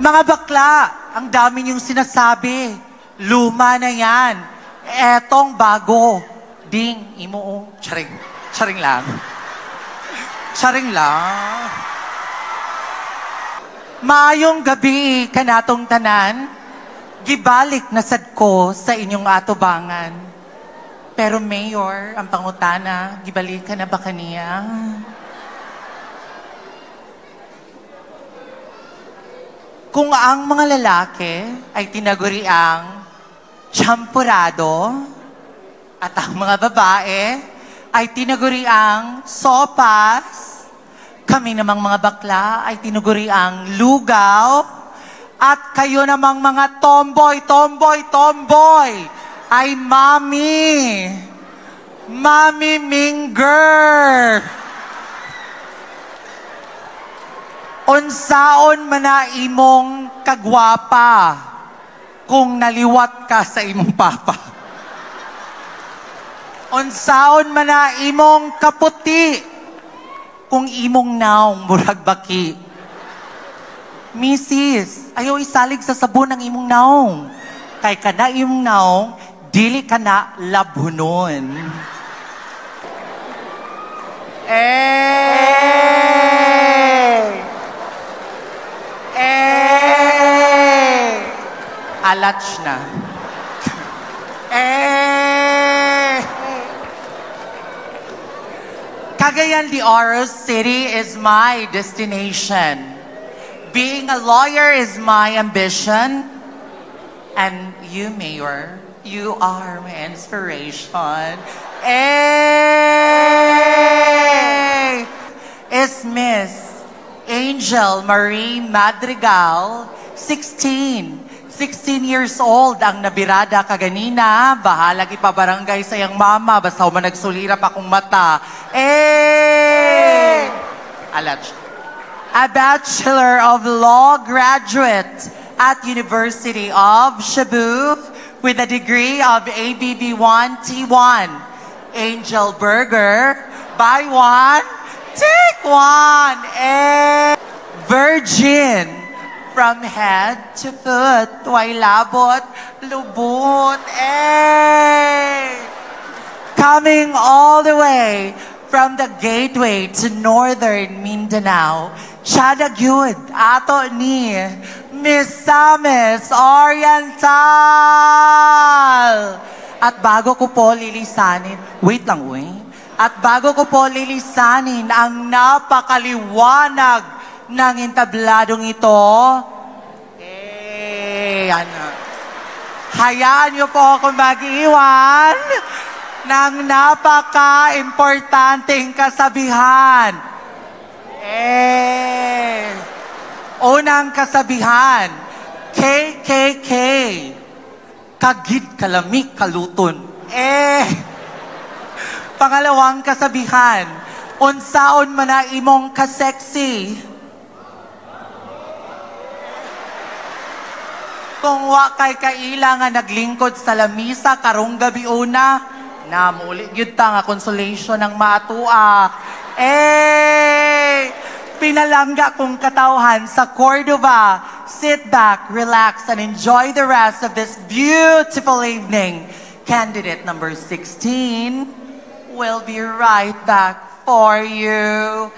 Mga bakla, ang dami niyong sinasabi. Luma na yan. Etong bago. Ding, imo. Charing. Charing lang. Charing lang. Maayong gabi kanatong tanan. Gibalik na sad ko sa inyong atubangan. Pero Mayor, ang pangutana, gibalik ka na ba kaniya? Kung ang mga lalaki ay tinaguri ang champurado at ang mga babae ay tinaguri ang sopas, kami namang mga bakla ay tinaguri ang lugaw, at kayo namang mga tomboy ay mami minger. Unsaon man na imong kagwapa kung naliwat ka sa imong papa. Unsaon man na imong kaputi kung imong naong murag baki. Mrs., ayaw isalig sa sabon ng imong naong. Kay kada imong naong, dili ka na labhunon. Alach na. Cagayan de Oro City is my destination. Being a lawyer is my ambition. And you, Mayor, you are my inspiration. Is Miss Angel Marie Madrigal, 16 years old ang nabirada kaganina. Bahalag ipabarangay sa iyang mama. Basta man nagsulira pa kong mata. A Bachelor of Law graduate at University of Cebu with a degree of ABB1 T1. Angel Burger, buy one, take one. Virgin from head to foot, way labot, lubot, coming all the way from the gateway to northern Mindanao. Siya na gyud ato ni Miss Samis Oriental. At bago ko po lilisanin, wait lang, At bago ko po lilisanin ang napakaliwanag ng entabladong ito, hayaan niyo po akong mag-iwan ng napaka-importanteng kasabihan. Unang kasabihan, KKK, kagid kalamik kaluton. Pangalawang kasabihan, unsaon man na imong kaseksi. Kung wa kay kaila nga naglingkod sa lamisa karong gabi una, na muli gyud ta nga consolation ng maatua. Pinalangga kong katawhan sa Cordova. Sit back, relax, and enjoy the rest of this beautiful evening. Candidate number 16 will be right back for you.